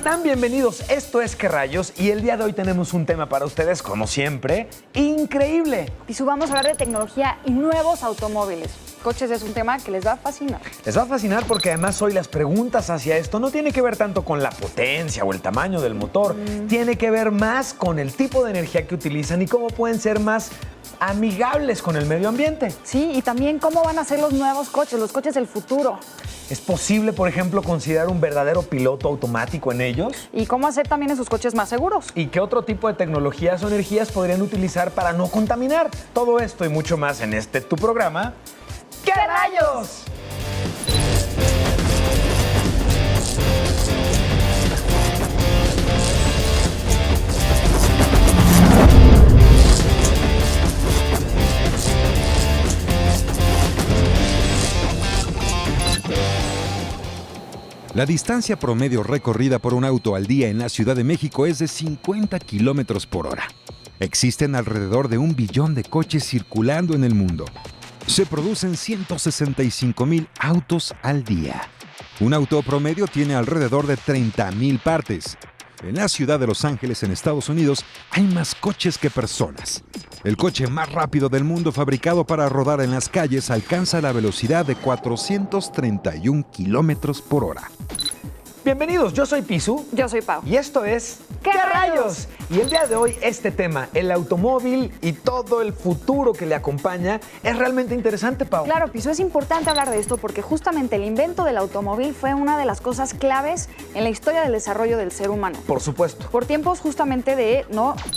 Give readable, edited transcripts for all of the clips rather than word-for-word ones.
están? Bienvenidos. Esto es ¿Qué rayos? Y el día de hoy tenemos un tema para ustedes, como siempre, increíble. Y vamos a hablar de tecnología y nuevos automóviles. Coches es un tema que les va a fascinar. Les va a fascinar porque además hoy las preguntas hacia esto no tienen que ver tanto con la potencia o el tamaño del motor. Tiene que ver más con el tipo de energía que utilizan y cómo pueden ser más amigables con el medio ambiente. Sí, y también cómo van a ser los nuevos coches, los coches del futuro. ¿Es posible, por ejemplo, considerar un verdadero piloto automático en ellos? Y cómo hacer también esos coches más seguros. ¿Y qué otro tipo de tecnologías o energías podrían utilizar para no contaminar? Todo esto y mucho más en tu programa. ¿Qué rayos? La distancia promedio recorrida por un auto al día en la Ciudad de México es de 50 kilómetros por hora. Existen alrededor de 1 billón de coches circulando en el mundo. Se producen 165,000 autos al día. Un auto promedio tiene alrededor de 30,000 partes. En la ciudad de Los Ángeles, en Estados Unidos, hay más coches que personas. El coche más rápido del mundo fabricado para rodar en las calles alcanza la velocidad de 431 kilómetros por hora. Bienvenidos, yo soy Pisu. Yo soy Pau. Y esto es ¿Qué rayos? Y el día de hoy este tema, el automóvil y todo el futuro que le acompaña, es realmente interesante, Pau. Claro, Piso, es importante hablar de esto porque justamente el invento del automóvil fue una de las cosas claves en la historia del desarrollo del ser humano. Por supuesto. Por tiempos justamente de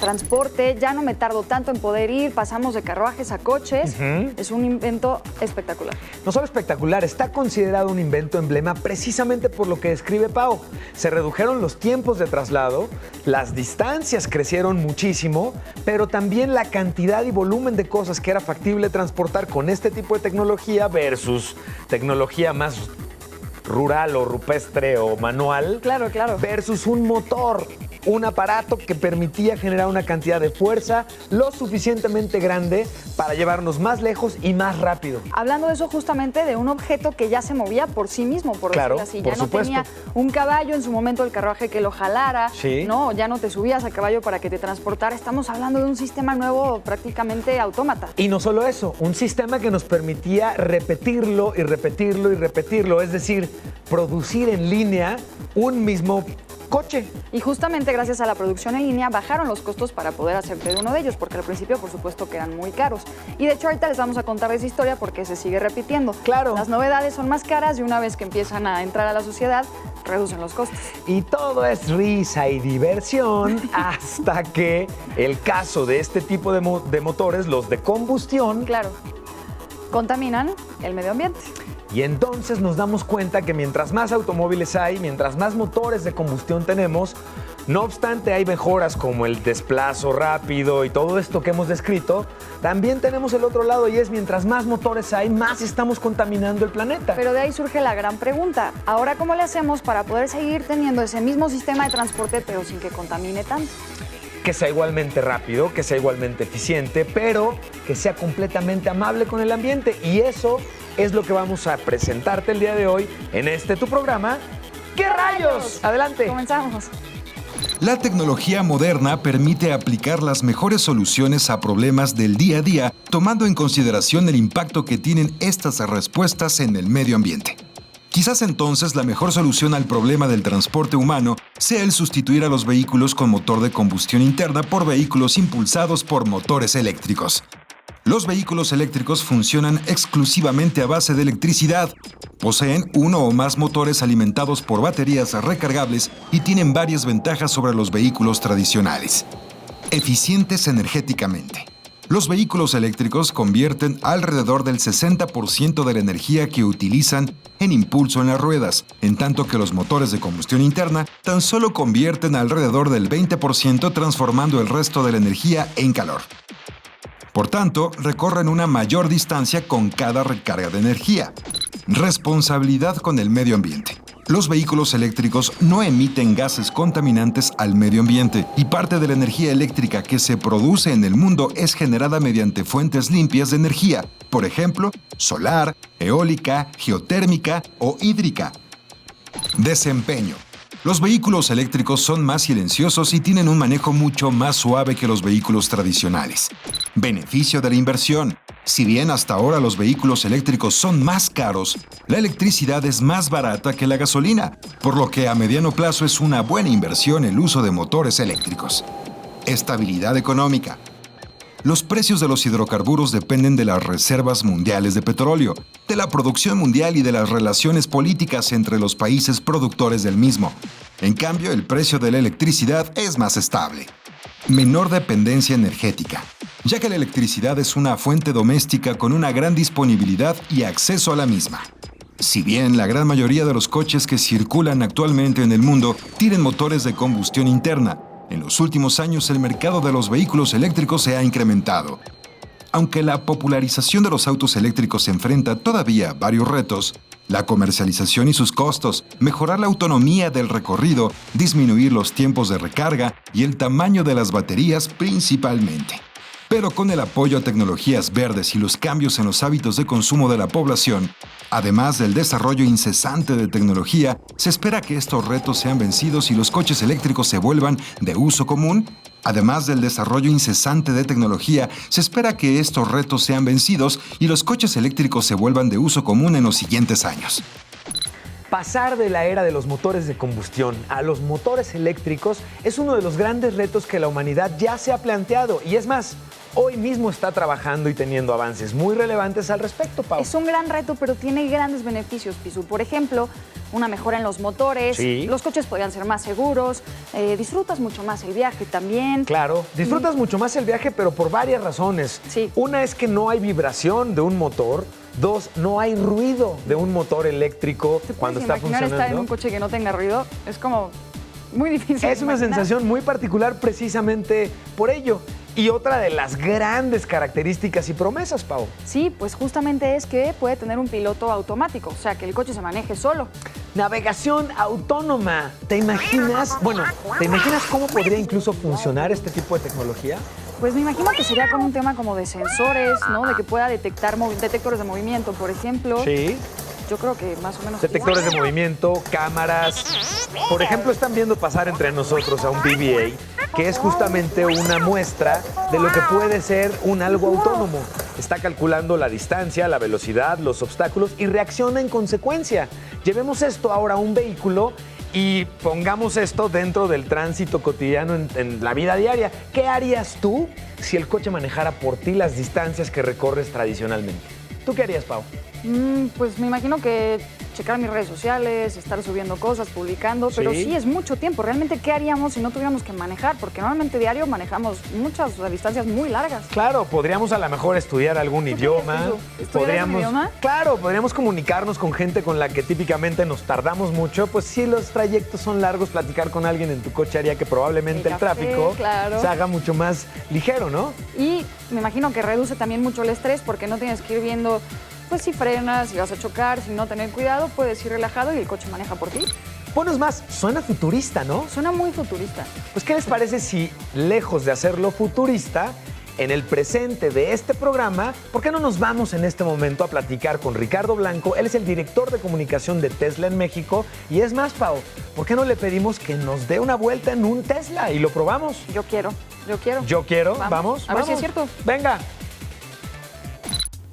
transporte, ya no me tardo tanto en poder ir, pasamos de carruajes a coches. Es un invento espectacular. No solo espectacular, está considerado un invento emblema precisamente por lo que describe Pau. Se redujeron los tiempos de traslado, las distancias crecieron muchísimo, pero también la cantidad y volumen de cosas que era factible transportar con este tipo de tecnología versus tecnología más rural o rupestre o manual. Claro. Versus un motor, un aparato que permitía generar una cantidad de fuerza lo suficientemente grande para llevarnos más lejos y más rápido. Hablando de eso, justamente de un objeto que ya se movía por sí mismo, por Claro, decirlo así. por Ya no supuesto. tenía un caballo en su momento, el carruaje que lo jalara. Sí. No, ya no te subías a caballo para que te transportara. Estamos hablando de un sistema nuevo, prácticamente autómata. Y no solo eso, un sistema que nos permitía repetirlo y repetirlo y repetirlo, es decir, producir en línea un mismo coche. Y justamente gracias a la producción en línea bajaron los costos para poder hacerte de uno de ellos, porque al principio por supuesto que eran muy caros. Y de hecho ahorita les vamos a contar esa historia porque se sigue repitiendo. Claro. Las novedades son más caras y una vez que empiezan a entrar a la sociedad, reducen los costos. Y todo es risa y diversión hasta que el caso de este tipo de motores, los de combustión, Claro, contaminan el medio ambiente. y entonces nos damos cuenta que mientras más automóviles hay, mientras más motores de combustión tenemos, no obstante hay mejoras como el desplazo rápido y todo esto que hemos descrito, también tenemos el otro lado y es mientras más motores hay, más estamos contaminando el planeta. Pero de ahí surge la gran pregunta. Ahora, ¿cómo le hacemos para poder seguir teniendo ese mismo sistema de transporte, pero sin que contamine tanto? Que sea igualmente rápido, que sea igualmente eficiente, pero que sea completamente amable con el ambiente. Y eso es lo que vamos a presentarte el día de hoy en tu programa. ¿Qué rayos? Adelante. Comenzamos. La tecnología moderna permite aplicar las mejores soluciones a problemas del día a día, tomando en consideración el impacto que tienen estas respuestas en el medio ambiente. Quizás entonces la mejor solución al problema del transporte humano sea el sustituir a los vehículos con motor de combustión interna por vehículos impulsados por motores eléctricos. Los vehículos eléctricos funcionan exclusivamente a base de electricidad, poseen uno o más motores alimentados por baterías recargables y tienen varias ventajas sobre los vehículos tradicionales. Eficientes energéticamente. Los vehículos eléctricos convierten alrededor del 60% de la energía que utilizan en impulso en las ruedas, en tanto que los motores de combustión interna tan solo convierten alrededor del 20% transformando el resto de la energía en calor. Por tanto, recorren una mayor distancia con cada recarga de energía. Responsabilidad con el medio ambiente. Los vehículos eléctricos no emiten gases contaminantes al medio ambiente y parte de la energía eléctrica que se produce en el mundo es generada mediante fuentes limpias de energía, por ejemplo, solar, eólica, geotérmica o hídrica. Desempeño. Los vehículos eléctricos son más silenciosos y tienen un manejo mucho más suave que los vehículos tradicionales. Beneficio de la inversión. Si bien hasta ahora los vehículos eléctricos son más caros, la electricidad es más barata que la gasolina, por lo que a mediano plazo es una buena inversión el uso de motores eléctricos. Estabilidad económica. Los precios de los hidrocarburos dependen de las reservas mundiales de petróleo, de la producción mundial y de las relaciones políticas entre los países productores del mismo. En cambio, el precio de la electricidad es más estable. Menor dependencia energética, ya que la electricidad es una fuente doméstica con una gran disponibilidad y acceso a la misma. Si bien la gran mayoría de los coches que circulan actualmente en el mundo tienen motores de combustión interna, en los últimos años el mercado de los vehículos eléctricos se ha incrementado. Aunque la popularización de los autos eléctricos enfrenta todavía varios retos, la comercialización y sus costos, mejorar la autonomía del recorrido, disminuir los tiempos de recarga y el tamaño de las baterías principalmente. Pero con el apoyo a tecnologías verdes y los cambios en los hábitos de consumo de la población, además del desarrollo incesante de tecnología, se espera que estos retos sean vencidos y los coches eléctricos se vuelvan de uso común. Además del desarrollo incesante de tecnología, se espera que estos retos sean vencidos y los coches eléctricos se vuelvan de uso común en los siguientes años. Pasar de la era de los motores de combustión a los motores eléctricos es uno de los grandes retos que la humanidad ya se ha planteado. Y es más, hoy mismo está trabajando y teniendo avances muy relevantes al respecto, Pau. Es un gran reto, pero tiene grandes beneficios, Pisu. Por ejemplo, una mejora en los motores, Sí. Los coches podrían ser más seguros, disfrutas mucho más el viaje también. Claro, disfrutas mucho más el viaje, pero por varias razones. Sí. Una es que no hay vibración de un motor. Dos, no hay ruido de un motor eléctrico ¿Te cuando puedes está imaginar funcionando. estar en un coche que no tenga ruido? Es como muy difícil. Es de una imaginar. sensación muy particular precisamente por ello. Y otra de las grandes características y promesas, Pau. Sí, pues justamente es que puede tener un piloto automático, o sea, que el coche se maneje solo. Navegación autónoma. ¿Te imaginas? Bueno, ¿te imaginas cómo podría incluso funcionar este tipo de tecnología? Pues me imagino que sería con un tema como de sensores, ¿no? De que pueda detectar detectores de movimiento, por ejemplo. Sí. Yo creo que más o menos. Detectores de movimiento, cámaras. Por ejemplo, están viendo pasar entre nosotros a un BB-8, que es justamente una muestra de lo que puede ser un algo autónomo. Está calculando la distancia, la velocidad, los obstáculos y reacciona en consecuencia. Llevemos esto ahora a un vehículo y pongamos esto dentro del tránsito cotidiano en la vida diaria. ¿Qué harías tú si el coche manejara por ti las distancias que recorres tradicionalmente? ¿Tú qué harías, Pau? Pues me imagino que checar mis redes sociales, estar subiendo cosas, publicando, pero Sí. sí es mucho tiempo. Realmente, ¿qué haríamos si no tuviéramos que manejar? Porque normalmente diario manejamos muchas distancias muy largas. Claro, podríamos a lo mejor estudiar algún ¿Tú qué idioma. harías, Pisu? ¿Estudiarías un idioma? Claro, podríamos comunicarnos con gente con la que típicamente nos tardamos mucho. Pues si los trayectos son largos, platicar con alguien en tu coche haría que probablemente el El café, tráfico claro. se haga mucho más ligero, ¿no? Y me imagino que reduce también mucho el estrés porque no tienes que ir viendo, pues si frenas, si vas a chocar, si no tener cuidado, puedes ir relajado y el coche maneja por ti. Bueno, es más, suena futurista, ¿no? Suena muy futurista. Pues, ¿qué les parece si, lejos de hacerlo futurista, en el presente de este programa, ¿por qué no nos vamos en este momento a platicar con Ricardo Blanco? Él es el director de comunicación de Tesla en México. Y es más, Pau, ¿por qué no le pedimos que nos dé una vuelta en un Tesla y lo probamos? Yo quiero. Yo quiero, Vamos. vamos. A ver si vamos. es cierto. Venga.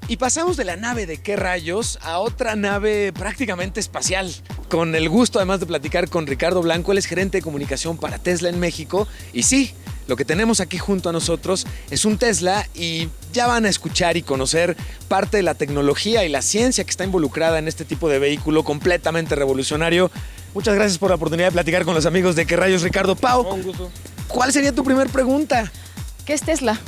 Y pasamos de la nave de qué rayos a otra nave prácticamente espacial. Con el gusto además de platicar con Ricardo Blanco, él es gerente de comunicación para Tesla en México. Y sí, lo que tenemos aquí junto a nosotros es un Tesla y ya van a escuchar y conocer parte de la tecnología y la ciencia que está involucrada en este tipo de vehículo completamente revolucionario. Muchas gracias por la oportunidad de platicar con los amigos de qué rayos, Ricardo. Pau, Un gusto. ¿cuál sería tu primer pregunta? ¿Qué es Tesla?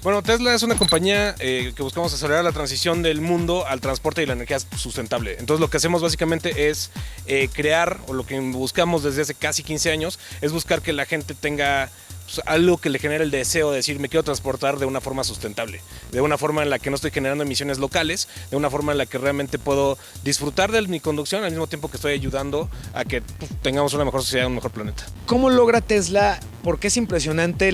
Bueno, Tesla es una compañía que buscamos acelerar la transición del mundo al transporte y la energía sustentable. Entonces lo que hacemos básicamente es crear, o lo que buscamos desde hace casi 15 años, es buscar que la gente tenga pues, algo que le genere el deseo de decir me quiero transportar de una forma sustentable, de una forma en la que no estoy generando emisiones locales, de una forma en la que realmente puedo disfrutar de mi conducción al mismo tiempo que estoy ayudando a que pues, tengamos una mejor sociedad, un mejor planeta. ¿Cómo logra Tesla? Porque es impresionante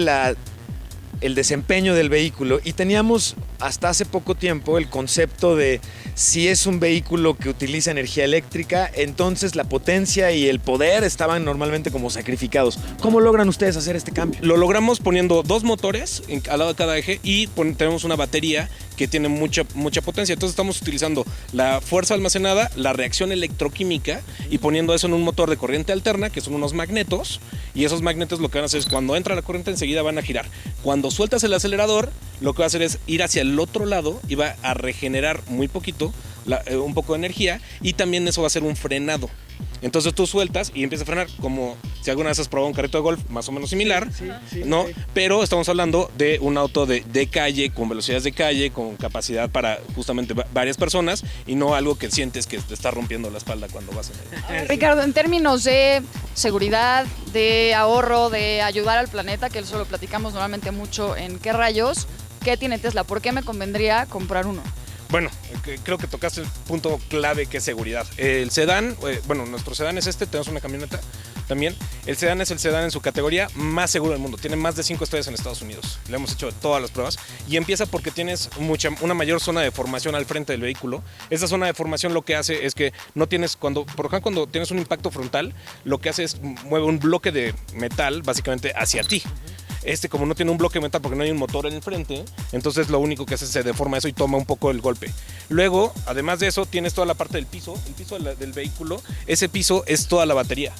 el desempeño del vehículo y teníamos hasta hace poco tiempo el concepto de si es un vehículo que utiliza energía eléctrica, entonces la potencia y el poder estaban normalmente como sacrificados. ¿Cómo logran ustedes hacer este cambio? Lo logramos poniendo 2 motores al lado de cada eje y tenemos una batería que tiene mucha potencia. Entonces estamos utilizando la fuerza almacenada, la reacción electroquímica y poniendo eso en un motor de corriente alterna, que son unos magnetos, y esos magnetos lo que van a hacer es cuando entra la corriente enseguida van a girar. Cuando sueltas el acelerador, lo que va a hacer es ir hacia el otro lado y va a regenerar muy poquito, un poco de energía, y también eso va a ser un frenado. Entonces tú sueltas y empieza a frenar, como si alguna vez has probado un carrito de golf, más o menos similar, ¿no? Sí. Pero estamos hablando de un auto de calle, con velocidades de calle, con capacidad para justamente varias personas, y no algo que sientes que te está rompiendo la espalda cuando vas en el... Ricardo, en términos de seguridad, de ahorro, de ayudar al planeta, que eso lo platicamos normalmente mucho en ¿Qué rayos? ¿Qué tiene Tesla? ¿Por qué me convendría comprar uno? Bueno, creo que tocaste el punto clave, que es seguridad. El sedán, nuestro sedán es tenemos una camioneta también. El sedán es el sedán en su categoría más seguro del mundo. Tiene más de 5 estrellas en Estados Unidos. Le hemos hecho todas las pruebas. Y empieza porque tienes una mayor zona de formación al frente del vehículo. Esa zona de formación lo que hace es que no tienes, por ejemplo, cuando tienes un impacto frontal, lo que hace es mueve un bloque de metal básicamente hacia ti. Como no tiene un bloque de metal porque no hay un motor en el frente, entonces lo único que hace es se deforma eso y toma un poco el golpe. Luego, además de eso, tienes toda la parte del piso, el piso del vehículo. Ese piso es toda la batería.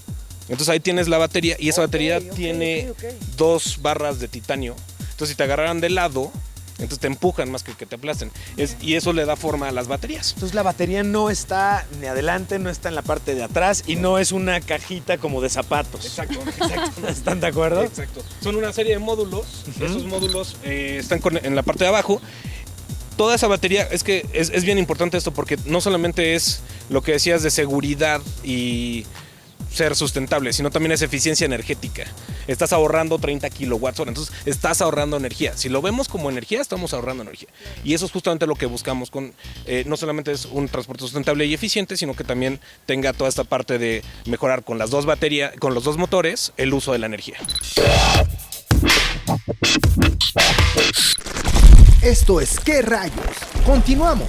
Entonces ahí tienes la batería y esa batería tiene 2 barras de titanio. Entonces si te agarraran de lado, entonces te empujan más que te aplasten. Y eso le da forma a las baterías. Entonces la batería no está ni adelante, no está en la parte de atrás y no es una cajita como de zapatos. Exacto. ¿Están de acuerdo? Exacto. Son una serie de módulos. Esos módulos están en la parte de abajo. Toda esa batería, es que es bien importante esto, porque no solamente es lo que decías de seguridad y ser sustentable, sino también es eficiencia energética. Estás ahorrando 30 kilowatts hora, entonces estás ahorrando energía. Si lo vemos como energía, estamos ahorrando energía. Y eso es justamente lo que buscamos con, no solamente es un transporte sustentable y eficiente, sino que también tenga toda esta parte de mejorar con las 2 baterías, con los 2 motores, el uso de la energía. Esto es ¿Qué rayos? Continuamos.